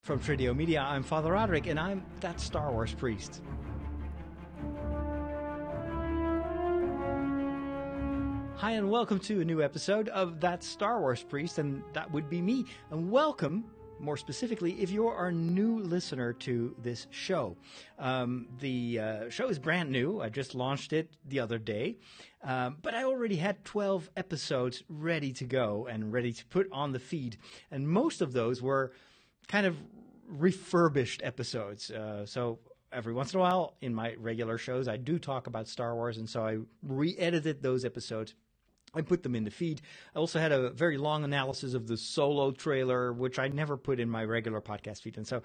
From Tridio Media, I'm Father Roderick, and I'm that Star Wars priest. Hi, and welcome to a new episode of That Star Wars Priest, and that would be me. And welcome, more specifically, if you are a new listener to this show. The show is brand new. I just launched it the other day. But I already had 12 episodes ready to go and ready to put on the feed. And most of those were kind of refurbished episodes. So every once in a while in my regular shows, I do talk about Star Wars. And so I re-edited those episodes. I put them in the feed. I also had a very long analysis of the Solo trailer, which I never put in my regular podcast feed. And so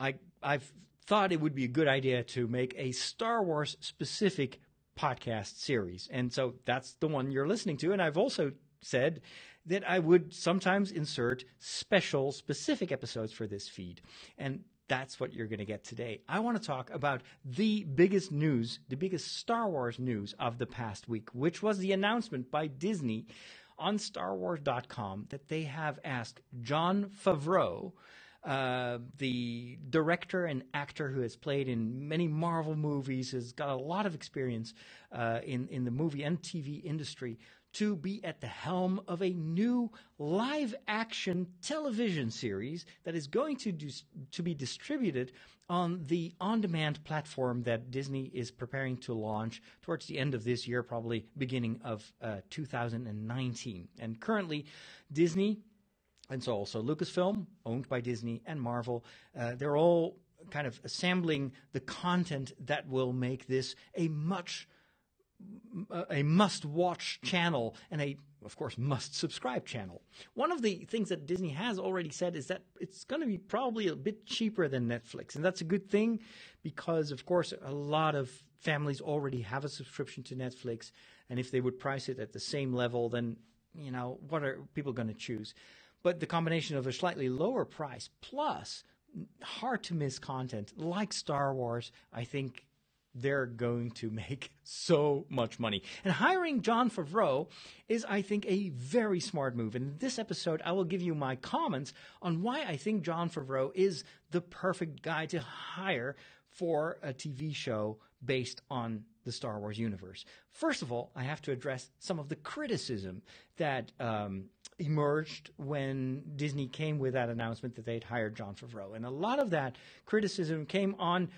I've thought it would be a good idea to make a Star Wars specific podcast series. And so that's the one you're listening to. And I've also said that I would sometimes insert special specific episodes for this feed. And that's what you're going to get today. I want to talk about the biggest news, the biggest Star Wars news of the past week, which was the announcement by Disney on StarWars.com that they have asked Jon Favreau, the director and actor who has played in many Marvel movies, has got a lot of experience in the movie and TV industry, to be at the helm of a new live-action television series that is going to be distributed on the on-demand platform that Disney is preparing to launch towards the end of this year, probably beginning of 2019. And currently, Disney, and so also Lucasfilm, owned by Disney, and Marvel, they're all kind of assembling the content that will make this a must-watch channel and of course, must-subscribe channel. One of the things that Disney has already said is that it's going to be probably a bit cheaper than Netflix. And that's a good thing because, of course, a lot of families already have a subscription to Netflix. And if they would price it at the same level, then, what are people going to choose? But the combination of a slightly lower price plus hard-to-miss content like Star Wars, I think they're going to make so much money. And hiring Jon Favreau is, I think, a very smart move. In this episode, I will give you my comments on why I think Jon Favreau is the perfect guy to hire for a TV show based on the Star Wars universe. First of all, I have to address some of the criticism that emerged when Disney came with that announcement that they'd hired Jon Favreau. And a lot of that criticism came on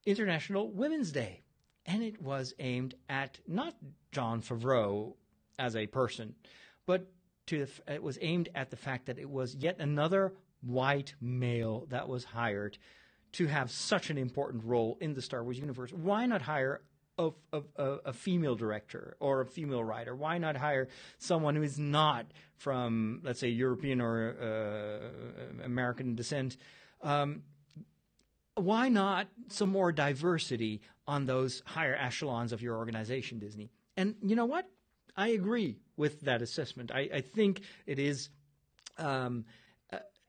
International Women's Day. And it was aimed at not Jon Favreau as a person, but it was aimed at the fact that it was yet another white male that was hired to have such an important role in the Star Wars universe. Why not hire a female director or a female writer? Why not hire someone who is not from, let's say, European or American descent? Why not some more diversity on those higher echelons of your organization, Disney? And you know what? I agree with that assessment. I think it is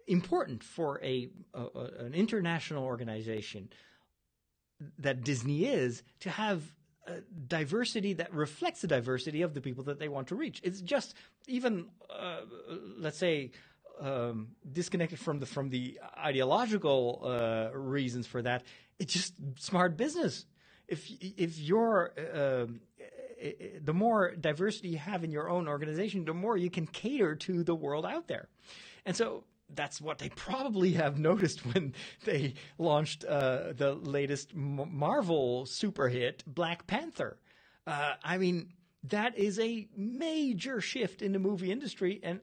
important for an international organization that Disney is to have diversity that reflects the diversity of the people that they want to reach. It's just even, let's say, disconnected from the ideological reasons for that. It's just smart business. If you're the more diversity you have in your own organization, the more you can cater to the world out there. And so that's what they probably have noticed when they launched the latest Marvel super hit, Black Panther. That is a major shift in the movie industry, and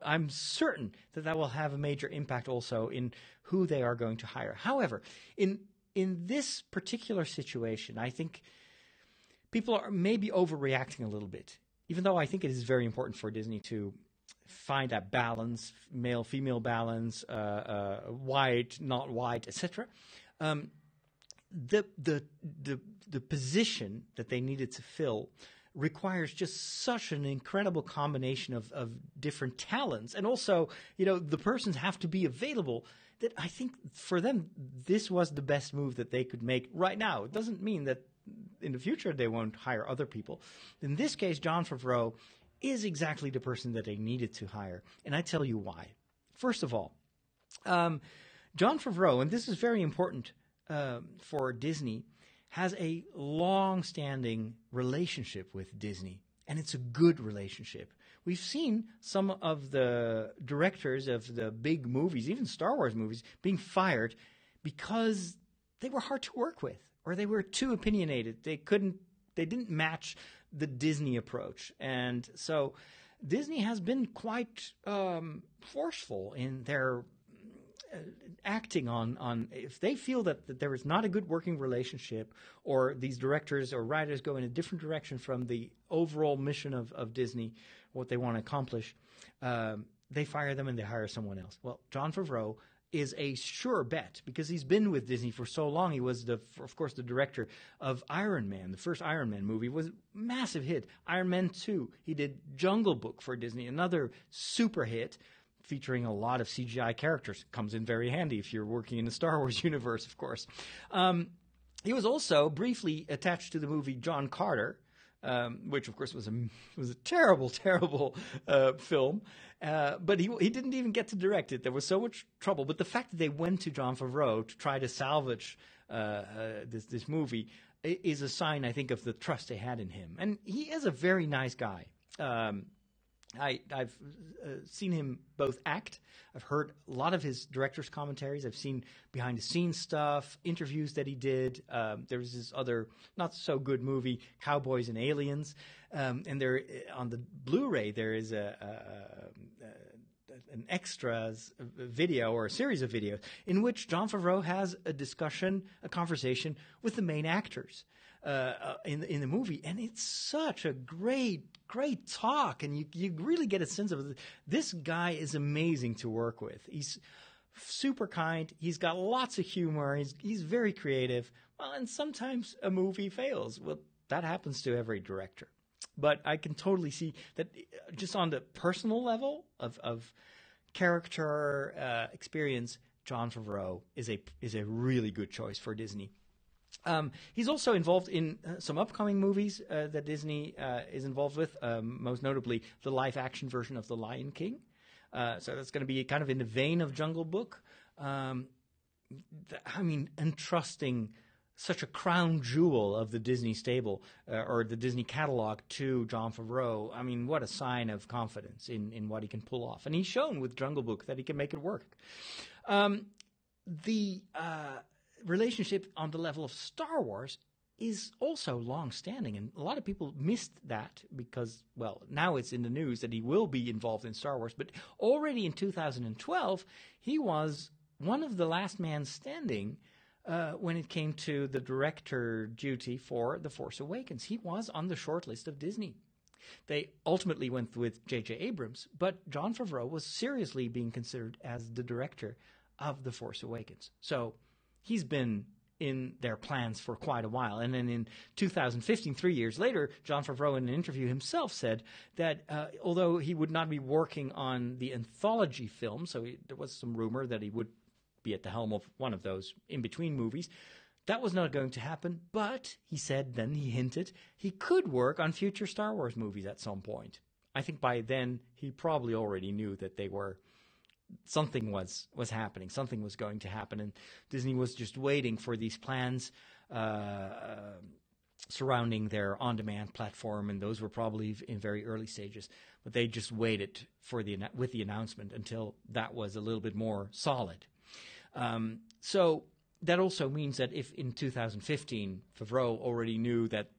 I'm certain that will have a major impact also in who they are going to hire. However, in this particular situation, I think people are maybe overreacting a little bit, even though I think it is very important for Disney to find that balance, male-female balance, white, not white, etc. The position that they needed to fill requires just such an incredible combination of different talents. And also, the persons have to be available that I think for them, this was the best move that they could make right now. It doesn't mean that in the future they won't hire other people. In this case, Jon Favreau is exactly the person that they needed to hire. And I tell you why. First of all, Jon Favreau, and this is very important for Disney, has a long-standing relationship with Disney, and it's a good relationship. We've seen some of the directors of the big movies, even Star Wars movies, being fired because they were hard to work with, or they were too opinionated. They didn't match the Disney approach, and so Disney has been quite forceful in their acting on if they feel that there is not a good working relationship, or these directors or writers go in a different direction from the overall mission of Disney, what they want to accomplish, they fire them and they hire someone else. Well, Jon Favreau is a sure bet because he's been with Disney for so long. He was, of course, the director of Iron Man. The first Iron Man movie was a massive hit. Iron Man 2. He did Jungle Book for Disney, another super hit, featuring a lot of CGI characters. Comes in very handy if you're working in the Star Wars universe, of course. He was also briefly attached to the movie John Carter, which, of course, was a terrible, terrible film. But he didn't even get to direct it. There was so much trouble. But the fact that they went to Jon Favreau to try to salvage this movie is a sign, I think, of the trust they had in him. And he is a very nice guy. I've seen him both act. I've heard a lot of his director's commentaries. I've seen behind-the-scenes stuff, interviews that he did. There was this other not-so-good movie, Cowboys and Aliens. And there, on the Blu-ray, there is an extras video, or a series of videos, in which Jon Favreau has a conversation with the main actors in the movie. And it's such a great talk, and you really get a sense of this guy is amazing to work with. He's super kind. He's got lots of humor. He's very creative. Well, and sometimes a movie fails. Well, that happens to every director. But I can totally see that just on the personal level of character experience, Jon Favreau is a really good choice for Disney. He's also involved in some upcoming movies that Disney is involved with, most notably the live-action version of The Lion King. So that's going to be kind of in the vein of Jungle Book. Entrusting such a crown jewel of the Disney stable or the Disney catalog to Jon Favreau, I mean, what a sign of confidence in what he can pull off. And he's shown with Jungle Book that he can make it work. The relationship on the level of Star Wars is also long-standing, and a lot of people missed that because, well, now it's in the news that he will be involved in Star Wars, but already in 2012, he was one of the last man standing when it came to the director duty for The Force Awakens. He was on the short list of Disney. They ultimately went with J.J. Abrams, but Jon Favreau was seriously being considered as the director of The Force Awakens. So he's been in their plans for quite a while. And then in 2015, 3 years later, Jon Favreau in an interview himself said that although he would not be working on the anthology film, so there was some rumor that he would be at the helm of one of those in-between movies, that was not going to happen. But he said, then he hinted, he could work on future Star Wars movies at some point. I think by then he probably already knew that something was happening, something was going to happen, and Disney was just waiting for these plans surrounding their on-demand platform, and those were probably in very early stages. But they just waited with the announcement until that was a little bit more solid. So that also means that if in 2015 Favreau already knew that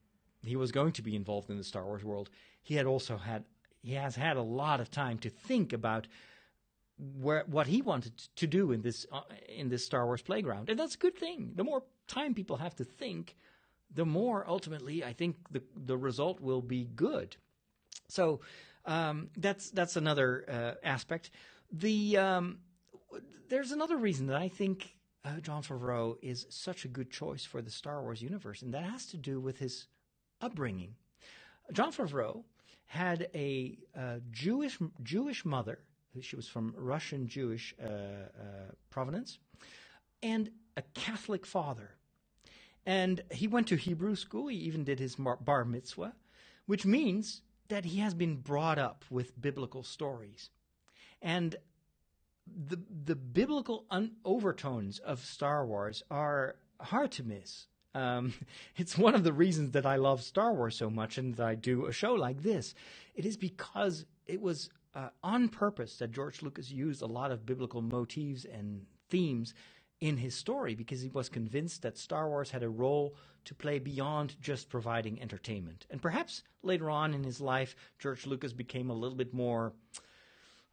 he was going to be involved in the Star Wars world, he has had a lot of time to think about what he wanted to do in this Star Wars playground. And that's a good thing. The more time people have to think, the more ultimately I think the result will be good. So that's another aspect. There's another reason that I think Jon Favreau is such a good choice for the Star Wars universe, and that has to do with his upbringing. Jon Favreau had a Jewish mother. She was from Russian Jewish provenance, and a Catholic father. And he went to Hebrew school. He even did his bar mitzvah, which means that he has been brought up with biblical stories. And the biblical overtones of Star Wars are hard to miss. It's one of the reasons that I love Star Wars so much and that I do a show like this. It is because it was on purpose that George Lucas used a lot of biblical motifs and themes in his story, because he was convinced that Star Wars had a role to play beyond just providing entertainment. And perhaps later on in his life, George Lucas became a little bit more,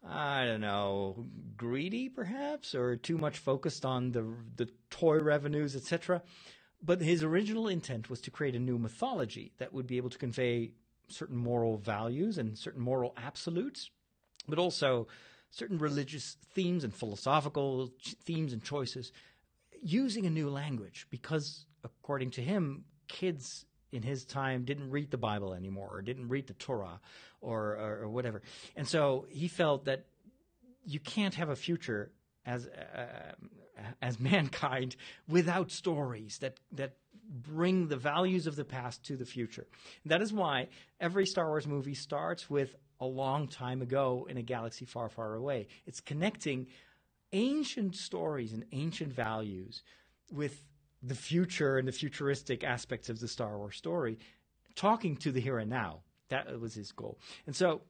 I don't know, greedy perhaps, or too much focused on the toy revenues, etc. But his original intent was to create a new mythology that would be able to convey certain moral values and certain moral absolutes, but also certain religious themes and philosophical themes and choices, using a new language, because, according to him, kids in his time didn't read the Bible anymore, or didn't read the Torah, or whatever. And so he felt that you can't have a future as mankind without stories that bring the values of the past to the future. And that is why every Star Wars movie starts with a long time ago in a galaxy far, far away. It's connecting ancient stories and ancient values with the future and the futuristic aspects of the Star Wars story, talking to the here and now. That was his goal. And so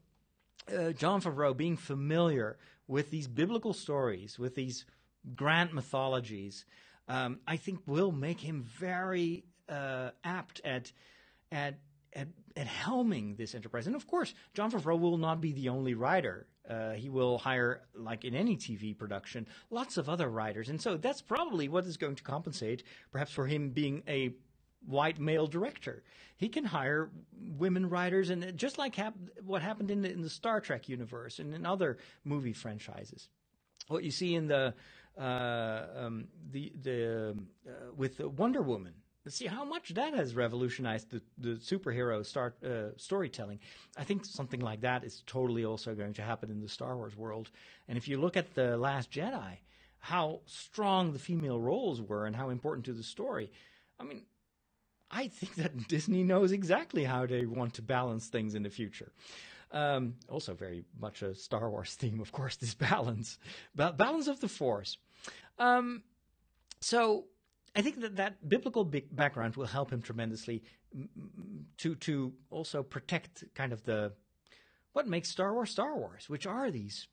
Jon Favreau, being familiar with these biblical stories, with these grand mythologies, I think will make him very apt at helming this enterprise. And of course, Jon Favreau will not be the only writer. He will hire, like in any TV production, lots of other writers. And so that's probably what is going to compensate, perhaps, for him being a white male director. He can hire women writers, and just like what happened in the Star Trek universe and in other movie franchises. What you see in with Wonder Woman. See how much that has revolutionized the superhero storytelling. I think something like that is totally also going to happen in the Star Wars world. And if you look at The Last Jedi, how strong the female roles were and how important to the story. I mean, I think that Disney knows exactly how they want to balance things in the future. Also very much a Star Wars theme, of course, this balance of the Force. So I think that biblical background will help him tremendously to also protect kind of what makes Star Wars, which are these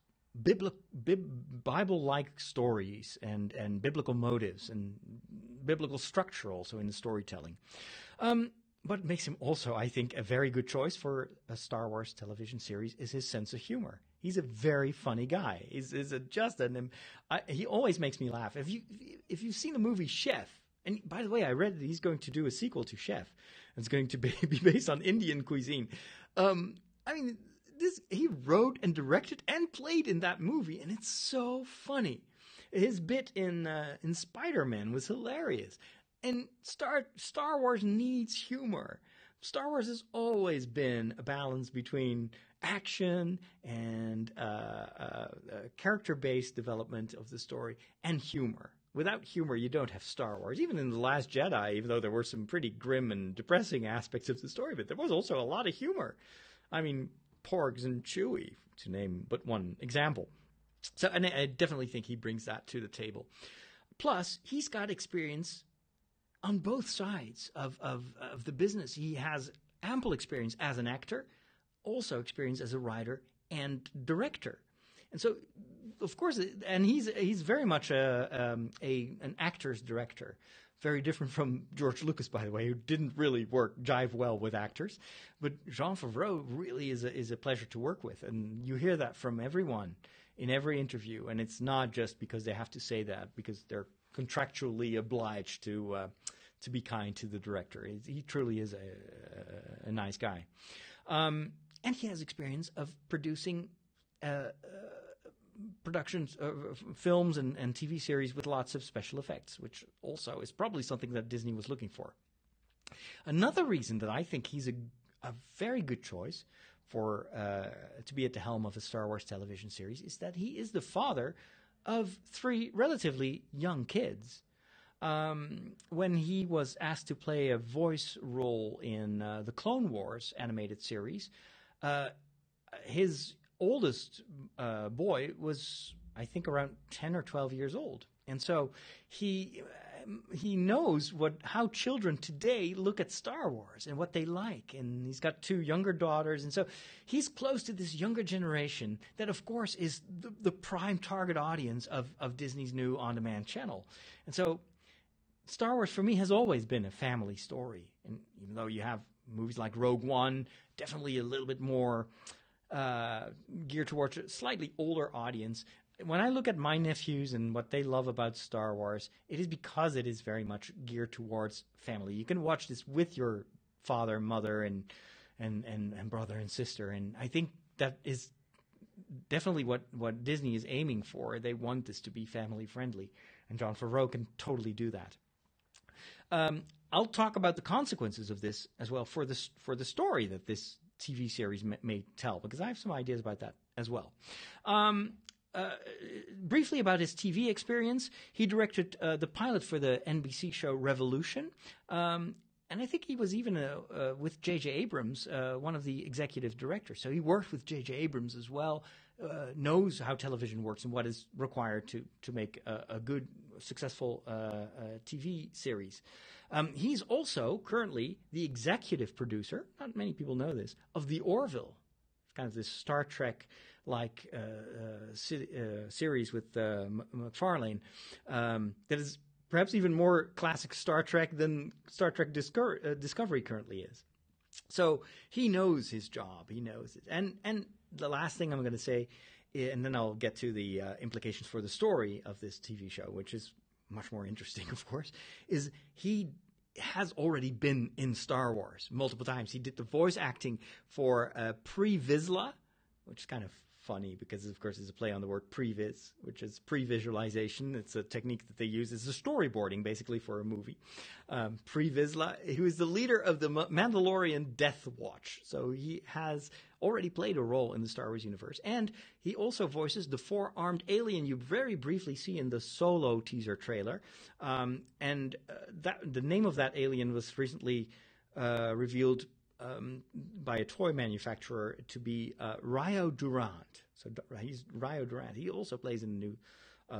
Bible-like stories and biblical motives and biblical structure also in the storytelling. What makes him also, I think, a very good choice for a Star Wars television series is his sense of humor. He's a very funny guy. He always makes me laugh. If you've seen the movie Chef, and by the way, I read that he's going to do a sequel to Chef. It's going to be based on Indian cuisine. He wrote and directed and played in that movie, and it's so funny. His bit in Spider-Man was hilarious. And Star Wars needs humor. Star Wars has always been a balance between action and character-based development of the story and humor. Without humor, you don't have Star Wars. Even in The Last Jedi, even though there were some pretty grim and depressing aspects of the story, but there was also a lot of humor. I mean, Porgs and Chewie, to name but one example. So, and I definitely think he brings that to the table. Plus, he's got experience on both sides of the business. He has ample experience as an actor, also experience as a writer and director. And so, of course, and he's very much an actor's director. Very different from George Lucas, by the way, who didn't really jive well with actors. But Jon Favreau really is a pleasure to work with. And you hear that from everyone in every interview. And it's not just because they have to say that, because they're contractually obliged to be kind to the director. He truly is a nice guy. And he has experience of producing productions, films and TV series with lots of special effects, which also is probably something that Disney was looking for. Another reason that I think he's a very good choice for to be at the helm of a Star Wars television series is that he is the father of 3 relatively young kids. When he was asked to play a voice role in the Clone Wars animated series, his oldest boy was I think, around 10 or 12 years old. And so he knows how children today look at Star Wars and what they like. And he's got 2 younger daughters. And so he's close to this younger generation that, of course, is the prime target audience of Disney's new on-demand channel. And so Star Wars, for me, has always been a family story. And even though you have movies like Rogue One, definitely a little bit more geared towards a slightly older audience, when I look at my nephews and what they love about Star Wars, it is because it is very much geared towards family. You can watch this with your father, mother, and brother and sister. And I think that is definitely what Disney is aiming for. They want this to be family friendly. And Jon Favreau can totally do that. I'll talk about the consequences of this as well for the story that this TV series may tell, because I have some ideas about that as well. Briefly about his TV experience, he directed the pilot for the NBC show Revolution, and I think he was even with J.J. Abrams, one of the executive directors. So he worked with J.J. Abrams as well, knows how television works and what is required to make a good, successful TV series. He's also currently the executive producer, not many people know this, of The Orville, kind of this Star Trek-like series with McFarlane that is perhaps even more classic Star Trek than Star Trek Discovery currently is. So he knows his job. He knows it. And the last thing I'm going to say, and then I'll get to the implications for the story of this TV show, which is much more interesting, of course, is he has already been in Star Wars multiple times. He did the voice acting for Pre Vizsla, which is kind of funny because, of course, it's a play on the word previs, which is pre-visualization. It's a technique that they use. It's a storyboarding, basically, for a movie. Pre Vizsla, who is the leader of the Mandalorian Death Watch. So he has already played a role in the Star Wars universe. And he also voices the 4-armed alien you very briefly see in the Solo teaser trailer. And the name of that alien was recently revealed by a toy manufacturer to be Rio Durant. So he's Rio Durant. He also plays in a new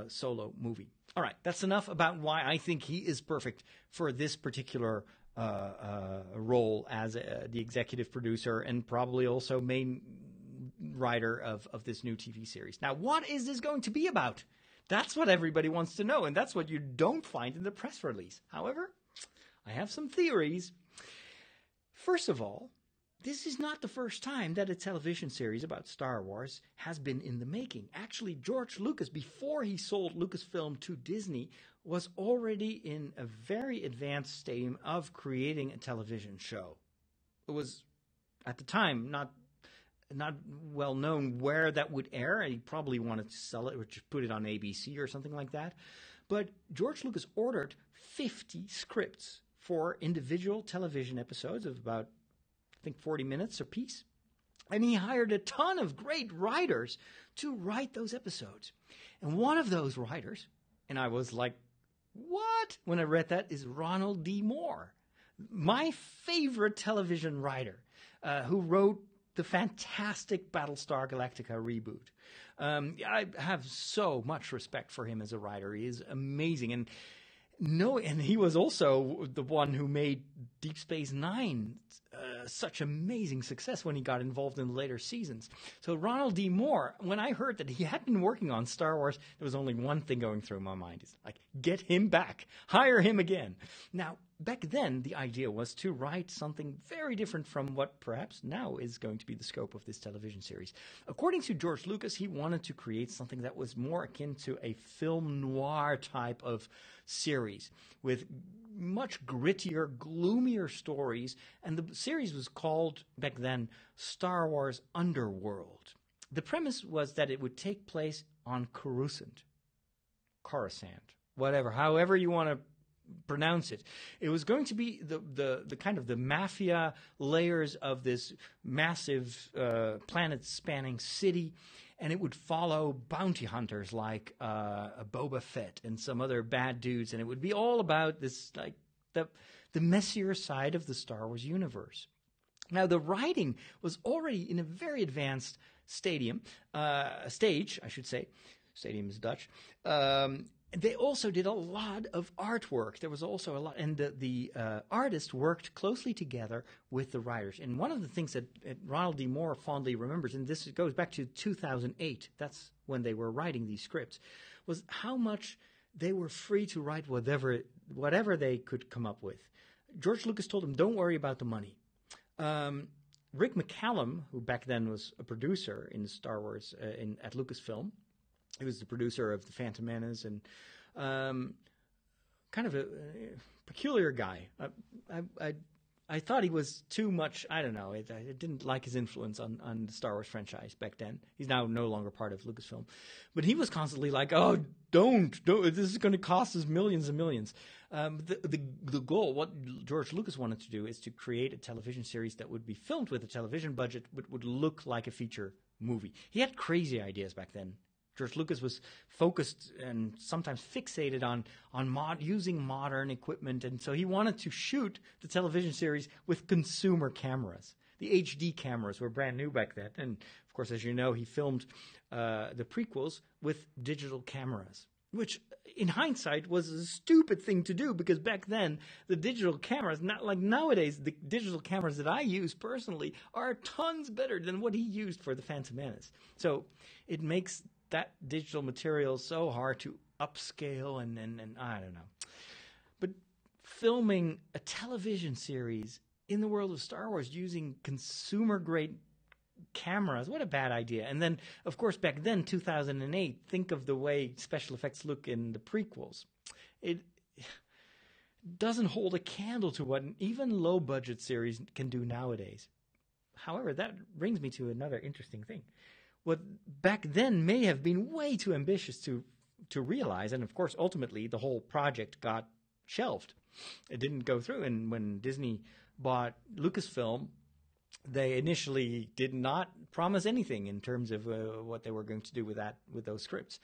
Solo movie. All right, that's enough about why I think he is perfect for this particular role as the executive producer and probably also main writer of this new TV series. Now, what is this going to be about? That's what everybody wants to know, and that's what you don't find in the press release. However, I have some theories. First of all, this is not the first time that a television series about Star Wars has been in the making. Actually, George Lucas, before he sold Lucasfilm to Disney, was already in a very advanced stage of creating a television show. It was, at the time, not well known where that would air. He probably wanted to sell it or just put it on ABC or something like that. But George Lucas ordered 50 scripts for individual television episodes of about, I think, 40 minutes apiece. And he hired a ton of great writers to write those episodes. And one of those writers, and I was like, what? When I read that, is Ronald D. Moore, my favorite television writer, who wrote the fantastic Battlestar Galactica reboot. I have so much respect for him as a writer. He is amazing. And he was also the one who made Deep Space Nine such amazing success when he got involved in the later seasons. So Ronald D. Moore, when I heard that he had been working on Star Wars, there was only one thing going through my mind. It's like, get him back. Hire him again. Now, back then, the idea was to write something very different from what perhaps now is going to be the scope of this television series. According to George Lucas, he wanted to create something that was more akin to a film noir type of series with much grittier, gloomier stories. And the series was called, back then, Star Wars Underworld. The premise was that it would take place on Coruscant, however you want to pronounce it. It was going to be the kind of the mafia layers of this massive planet-spanning city, and it would follow bounty hunters like Boba Fett and some other bad dudes, and it would be all about this, like, the messier side of the Star Wars universe. Now, the writing was already in a very advanced stage, I should say. Stadium is Dutch. They also did a lot of artwork. There was also a lot, and the artists worked closely together with the writers. And one of the things that Ronald D. Moore fondly remembers, and this goes back to 2008, that's when they were writing these scripts, was how much they were free to write whatever they could come up with. George Lucas told them, don't worry about the money. Rick McCallum, who back then was a producer in Star Wars at Lucasfilm, he was the producer of The Phantom Menace and kind of a peculiar guy. I thought he was too much, I don't know, I didn't like his influence on the Star Wars franchise back then. He's now no longer part of Lucasfilm. But he was constantly like, oh, don't, this is going to cost us millions and millions. The goal, what George Lucas wanted to do is to create a television series that would be filmed with a television budget but would look like a feature movie. He had crazy ideas back then. George Lucas was focused and sometimes fixated on using modern equipment, and so he wanted to shoot the television series with consumer cameras. The HD cameras were brand new back then, and of course, as you know, he filmed the prequels with digital cameras, which in hindsight was a stupid thing to do because back then the digital cameras, not like nowadays, the digital cameras that I use personally are tons better than what he used for The Phantom Menace. So it makes that digital material so hard to upscale and I don't know. But filming a television series in the world of Star Wars using consumer-grade cameras, what a bad idea. And then, of course, back then, 2008, think of the way special effects look in the prequels. It doesn't hold a candle to what an even low-budget series can do nowadays. However, that brings me to another interesting thing. What back then may have been way too ambitious to realize, and of course, ultimately, the whole project got shelved. It didn't go through, and when Disney bought Lucasfilm, they initially did not promise anything in terms of what they were going to do with those scripts.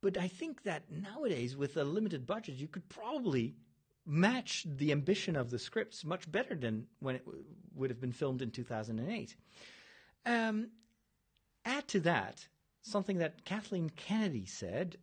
But I think that nowadays, with a limited budget, you could probably match the ambition of the scripts much better than when it would have been filmed in 2008. Add to that something that Kathleen Kennedy said.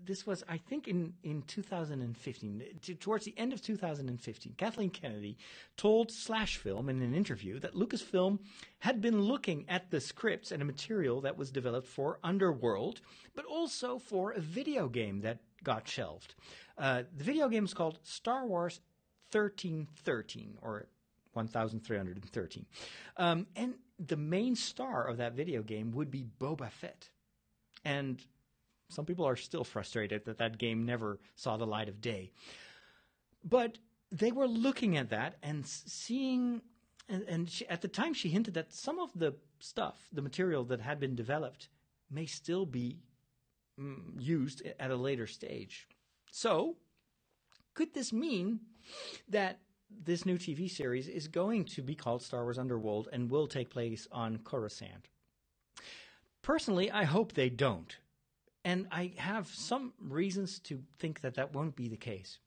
This was, I think, in 2015, towards the end of 2015. Kathleen Kennedy told Slashfilm in an interview that Lucasfilm had been looking at the scripts and a material that was developed for Underworld, but also for a video game that got shelved. The video game is called Star Wars 1313, or 1313. And the main star of that video game would be Boba Fett. And some people are still frustrated that that game never saw the light of day. But they were looking at that and seeing, and at the time she hinted that some of the stuff, the material that had been developed, may still be used at a later stage. So, could this mean that this new TV series is going to be called Star Wars Underworld and will take place on Coruscant? Personally, I hope they don't. And I have some reasons to think that that won't be the case.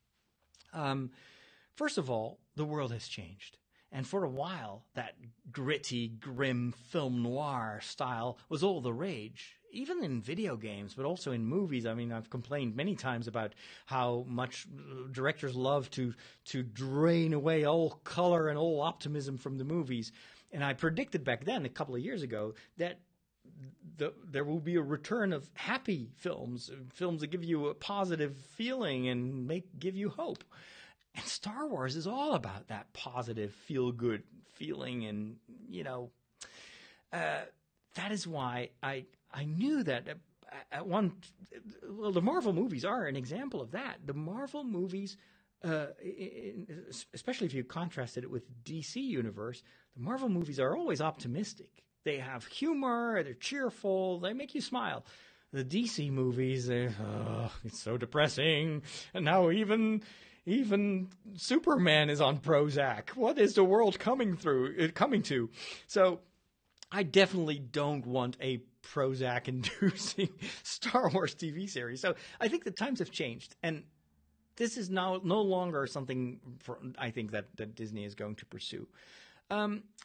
First of all, the world has changed. And for a while, that gritty, grim film noir style was all the rage, even in video games, but also in movies. I mean, I've complained many times about how much directors love to drain away all color and all optimism from the movies. And I predicted back then, a couple of years ago, that there will be a return of happy films that give you a positive feeling and give you hope. And Star Wars is all about that positive, feel-good feeling. And, that is why I knew that the Marvel movies are an example of that. The Marvel movies, especially if you contrasted it with DC Universe, the Marvel movies are always optimistic. They have humor, they're cheerful, they make you smile. The DC movies, it's so depressing. And now even Superman is on Prozac. What is the world coming to? So I definitely don't want a Prozac-inducing Star Wars TV series. So I think the times have changed. And this is now no longer something I think that Disney is going to pursue.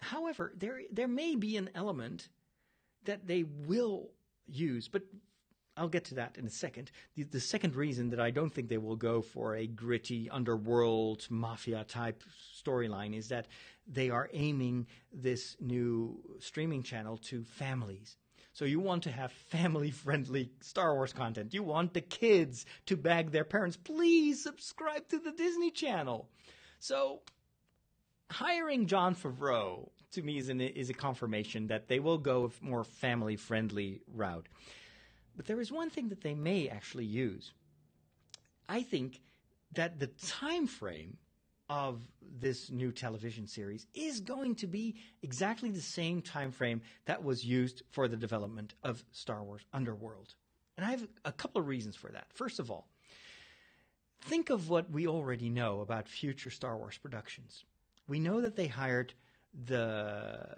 However, there may be an element that they will use. But I'll get to that in a second. The second reason that I don't think they will go for a gritty underworld mafia type storyline is that they are aiming this new streaming channel to families. So you want to have family-friendly Star Wars content. You want the kids to beg their parents, please subscribe to the Disney Channel. So hiring Jon Favreau, to me, is a confirmation that they will go a more family-friendly route. But there is one thing that they may actually use. I think that the time frame of this new television series is going to be exactly the same time frame that was used for the development of Star Wars Underworld. And I have a couple of reasons for that. First of all, think of what we already know about future Star Wars productions. We know that they hired the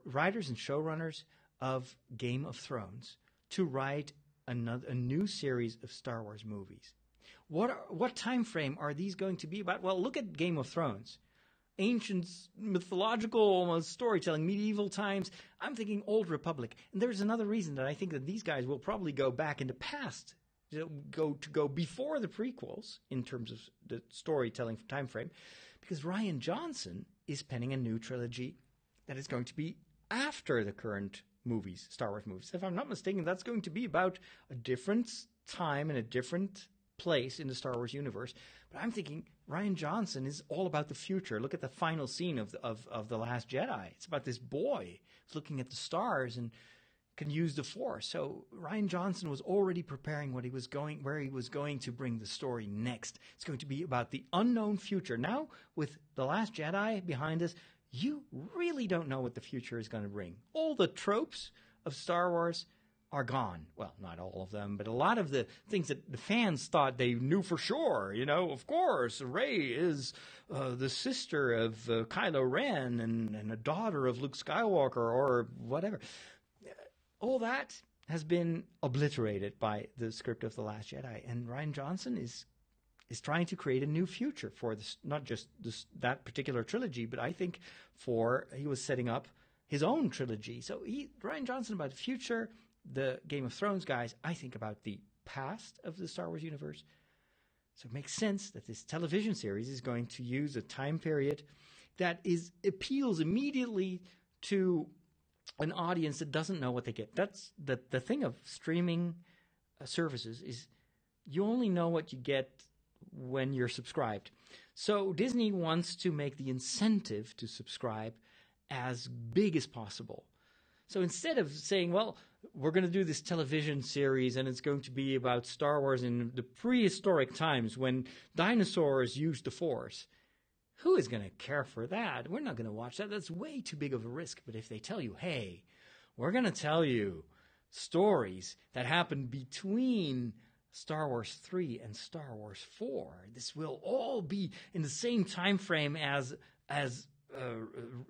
writers and showrunners of Game of Thrones to write a new series of Star Wars movies. What time frame are these going to be about? Well, look at Game of Thrones. Ancient, mythological, almost storytelling, medieval times. I'm thinking Old Republic. And there's another reason that I think that these guys will probably go back in the past, to go before the prequels in terms of the storytelling time frame, because Rian Johnson is penning a new trilogy that is going to be after the current movies, Star Wars movies. If I'm not mistaken, that's going to be about a different time and a different place in the Star Wars universe. But I'm thinking Rian Johnson is all about the future. Look at the final scene of The Last Jedi. It's about this boy who's looking at the stars and can use the Force. So Rian Johnson was already preparing where he was going to bring the story next. It's going to be about the unknown future. Now, with The Last Jedi behind us, you really don't know what the future is going to bring. All the tropes of Star Wars are gone. Well, not all of them, but a lot of the things that the fans thought they knew for sure. You know, of course, Rey is the sister of Kylo Ren and a daughter of Luke Skywalker or whatever. All that has been obliterated by the script of The Last Jedi. And Rian Johnson is trying to create a new future for this, not just that particular trilogy, but I think he was setting up his own trilogy. So Rian Johnson about the future, the Game of Thrones guys, I think about the past of the Star Wars universe. So it makes sense that this television series is going to use a time period that appeals immediately to an audience that doesn't know what they get. That's the thing of streaming services is you only know what you get when you're subscribed. So Disney wants to make the incentive to subscribe as big as possible. So instead of saying, well, we're going to do this television series and it's going to be about Star Wars in the prehistoric times when dinosaurs used the Force, who is going to care for that? We're not going to watch that. That's way too big of a risk. But if they tell you, hey, we're going to tell you stories that happen between Star Wars 3 and Star Wars 4. This will all be in the same time frame as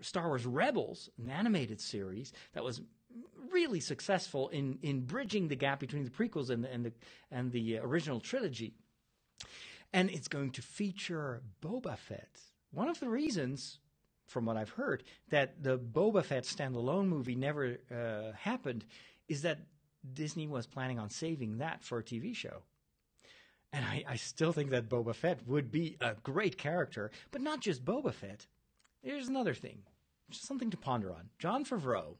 Star Wars Rebels, an animated series that was really successful in bridging the gap between the prequels and the original trilogy. And it's going to feature Boba Fett. One of the reasons, from what I've heard, that the Boba Fett standalone movie never happened is that Disney was planning on saving that for a TV show. And I still think that Boba Fett would be a great character, but not just Boba Fett. Here's another thing, just something to ponder on. Jon Favreau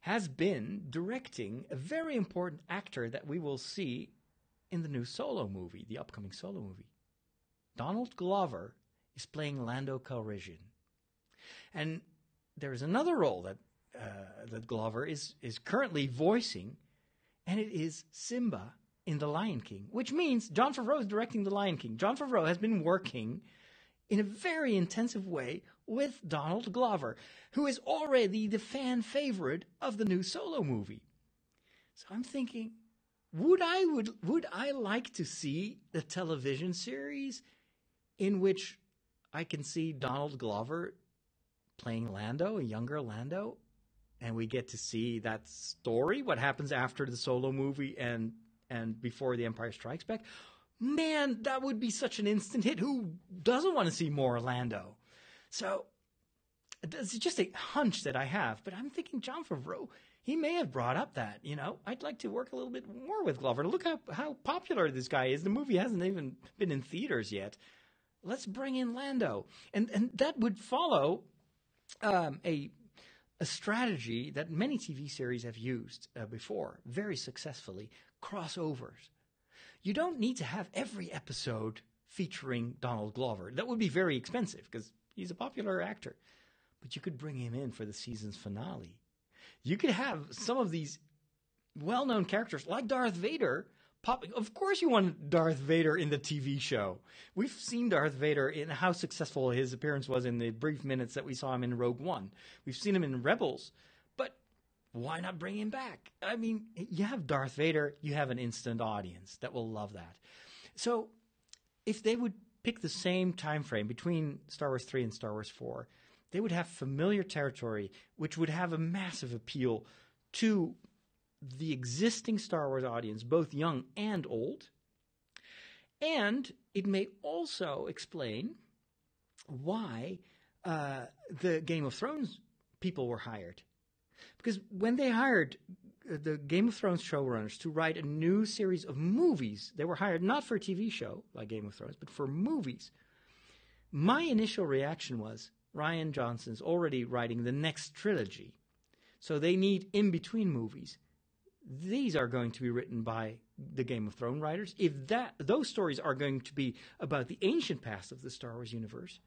has been directing a very important actor that we will see in the new Solo movie, the upcoming Solo movie. Donald Glover is playing Lando Calrissian. And there is another role that Glover is currently voicing, and it is Simba in The Lion King, which means Jon Favreau is directing The Lion King. Jon Favreau has been working in a very intensive way with Donald Glover, who is already the fan favorite of the new Solo movie. So I'm thinking, would I like to see a television series in which I can see Donald Glover playing Lando, a younger Lando, and we get to see that story, what happens after the Solo movie and before The Empire Strikes Back? Man, that would be such an instant hit. Who doesn't want to see more Lando? So it's just a hunch that I have, but I'm thinking Jon Favreau, he may have brought up that, I'd like to work a little bit more with Glover. Look how popular this guy is. The movie hasn't even been in theaters yet. Let's bring in Lando. And that would follow a strategy that many TV series have used before, very successfully, crossovers. You don't need to have every episode featuring Donald Glover. That would be very expensive because he's a popular actor. But you could bring him in for the season's finale. You could have some of these well-known characters like Darth Vader popping. Of course you want Darth Vader in the TV show. We've seen Darth Vader in how successful his appearance was in the brief minutes that we saw him in Rogue One. We've seen him in Rebels. But why not bring him back? I mean, you have Darth Vader, you have an instant audience that will love that. So if they would pick the same time frame between Star Wars 3 and Star Wars 4, they would have familiar territory, which would have a massive appeal to the existing Star Wars audience, both young and old. And it may also explain why the Game of Thrones people were hired. Because when they hired the Game of Thrones showrunners to write a new series of movies, they were hired not for a TV show like Game of Thrones, but for movies. My initial reaction was, Rian Johnson's already writing the next trilogy, so they need in-between movies. These are going to be written by the Game of Thrones writers. If those stories are going to be about the ancient past of the Star Wars universe,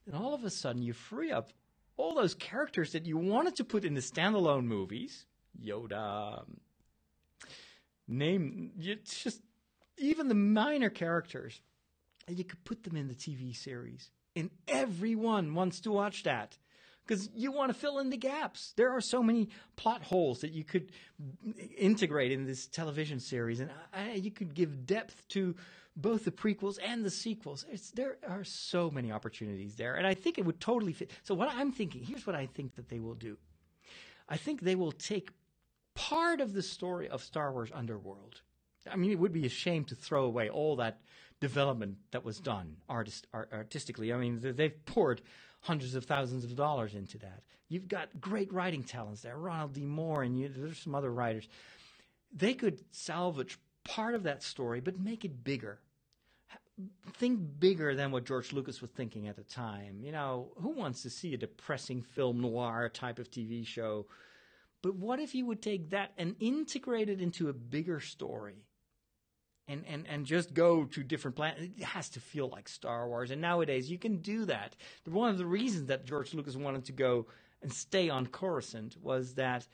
then all of a sudden you free up all those characters that you wanted to put in the standalone movies. Yoda, it's just even the minor characters, and you could put them in the TV series. And everyone wants to watch that because you want to fill in the gaps. There are so many plot holes that you could integrate in this television series, and you could give depth to both the prequels and the sequels. There are so many opportunities there, and I think it would totally fit. So what I'm thinking, here's what I think that they will do. I think they will take part of the story of Star Wars Underworld. I mean, it would be a shame to throw away all that development that was done artistically. I mean, they've poured hundreds of thousands of dollars into that. You've got great writing talents there, Ronald D. Moore, and there's some other writers. They could salvage part of that story, but make it bigger. Think bigger than what George Lucas was thinking at the time. Who wants to see a depressing film noir type of TV show? But what if you would take that and integrate it into a bigger story? And just go to different planets. It has to feel like Star Wars. And nowadays, you can do that. One of the reasons that George Lucas wanted to go and stay on Coruscant was that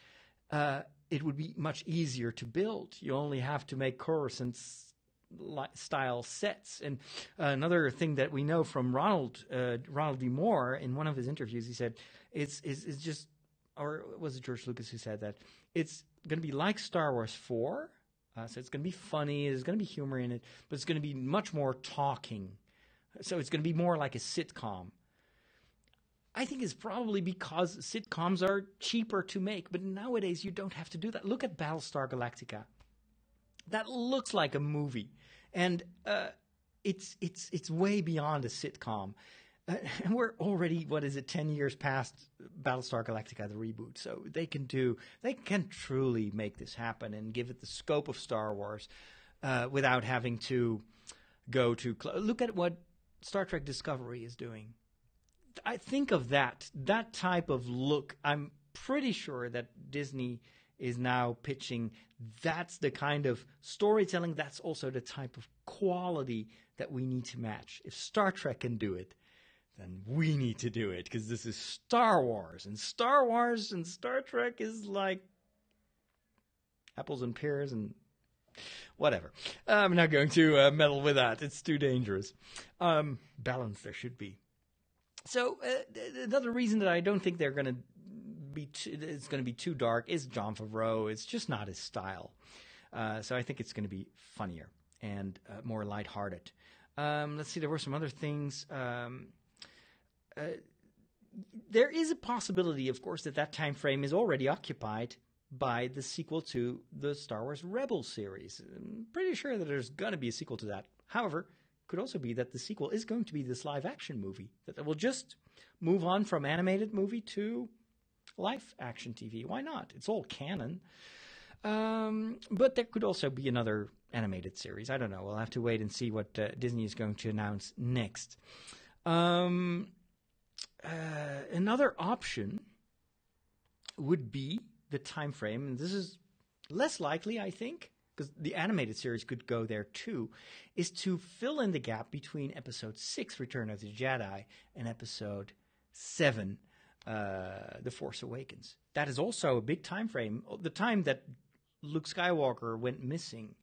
it would be much easier to build. You only have to make Coruscant-style sets. And another thing that we know from Ronald D. Moore, in one of his interviews, he said, it's just, or was it George Lucas who said that? It's going to be like Star Wars 4. So it's going to be funny, there's going to be humor in it, but it's going to be much more talking. So it's going to be more like a sitcom. I think it's probably because sitcoms are cheaper to make, but nowadays you don't have to do that. Look at Battlestar Galactica. That looks like a movie, and it's way beyond a sitcom. And we're already, 10 years past Battlestar Galactica, the reboot. So they can truly make this happen and give it the scope of Star Wars without having to go to, look at what Star Trek Discovery is doing. I think of that type of look. I'm pretty sure that Disney is now pitching. That's the kind of storytelling. That's also the type of quality that we need to match. If Star Trek can do it, then we need to do it, because this is Star Wars. And Star Wars and Star Trek is like apples and pears and whatever. I'm not going to meddle with that. It's too dangerous. Balance there should be. So another reason that I don't think they're going to it's going to be too dark is Jon Favreau. It's just not his style. So I think it's going to be funnier and more lighthearted. Let's see. There were some other things. There is a possibility, of course, that time frame is already occupied by the sequel to the Star Wars Rebels series. I'm pretty sure that there's going to be a sequel to that. However, it could also be that the sequel is going to be this live-action movie, that will just move on from animated movie to live action TV. Why not? It's all canon. But there could also be another animated series. I don't know. We'll have to wait and see what Disney is going to announce next. Another option would be the time frame, and this is less likely, I think, because the animated series could go there too, is to fill in the gap between Episode 6, Return of the Jedi, and Episode 7, The Force Awakens. That is also a big time frame. The time that Luke Skywalker went missing.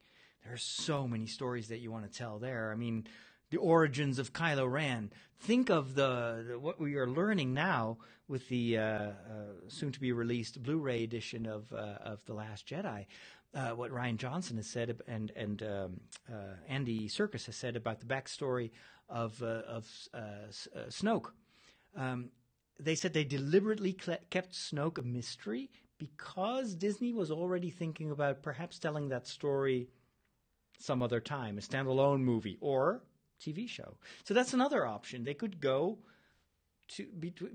There are so many stories that you want to tell there. I mean, the origins of Kylo Ren. Think of the what we are learning now with the soon-to-be-released Blu-ray edition of The Last Jedi. What Rian Johnson has said and Andy Serkis has said about the backstory of Snoke. They said they deliberately kept Snoke a mystery because Disney was already thinking about perhaps telling that story some other time, a standalone movie or TV show. So that's another option. They could go to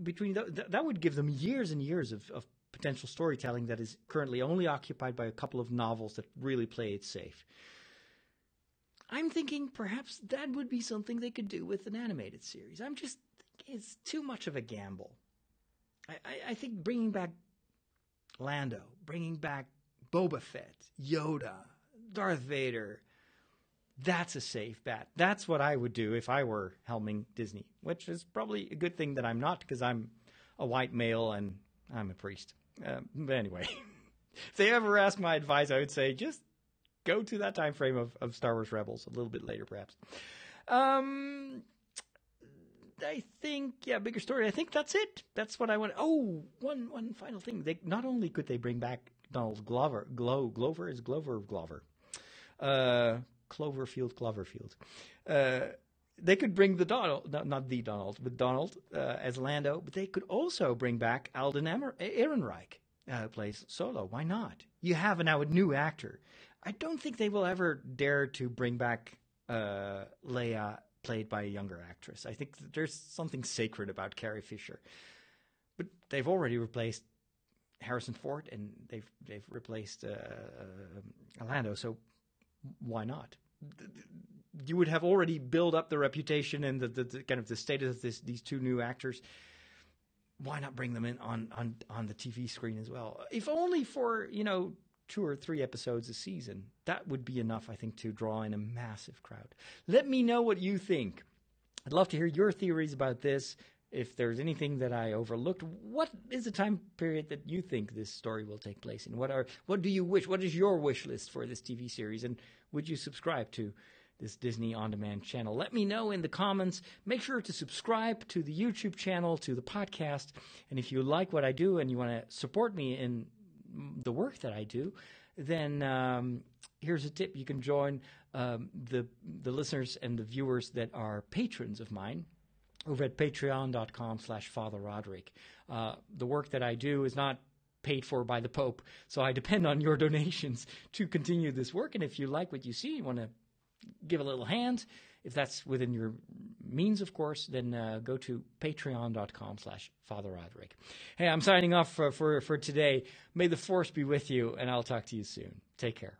between that would give them years and years of potential storytelling that is currently only occupied by a couple of novels that really play it safe. I'm thinking perhaps that would be something they could do with an animated series. I'm just thinking it's too much of a gamble. I think bringing back Lando, bringing back Boba Fett, Yoda, Darth Vader, that's a safe bet. That's what I would do if I were helming Disney, which is probably a good thing that I'm not because I'm a white male and I'm a priest. But anyway, if they ever ask my advice, I would say just go to that time frame of Star Wars Rebels a little bit later, perhaps. I think, bigger story. I think that's it. That's what I want. Oh, one final thing. They not only could they bring back Donald Glover. Glover is Glover. Cloverfield. They could bring the Donald, not the Donald, but Donald as Lando. But they could also bring back Alden Ehrenreich, plays Solo. Why not? You have now a new actor. I don't think they will ever dare to bring back Leia, played by a younger actress. I think there's something sacred about Carrie Fisher. But they've already replaced Harrison Ford and they've replaced Lando. So why not? You would have already built up the reputation and the kind of the status of these two new actors. Why not bring them in on the TV screen as well? If only for 2 or 3 episodes a season. That would be enough, I think, to draw in a massive crowd. Let me know what you think. I'd love to hear your theories about this. If there's anything that I overlooked, what is the time period that you think this story will take place in? What do you wish? What is your wish list for this TV series? And would you subscribe to this Disney On Demand channel? Let me know in the comments. Make sure to subscribe to the YouTube channel, to the podcast. And if you like what I do and you want to support me in the work that I do, then here's a tip. You can join the listeners and the viewers that are patrons of mine over at patreon.com/Father Roderick. The work that I do is not paid for by the Pope, so I depend on your donations to continue this work. And if you like what you see, you want to give a little hand, if that's within your means, of course, then go to patreon.com/Father Roderick. Hey, I'm signing off for today. May the Force be with you, and I'll talk to you soon. Take care.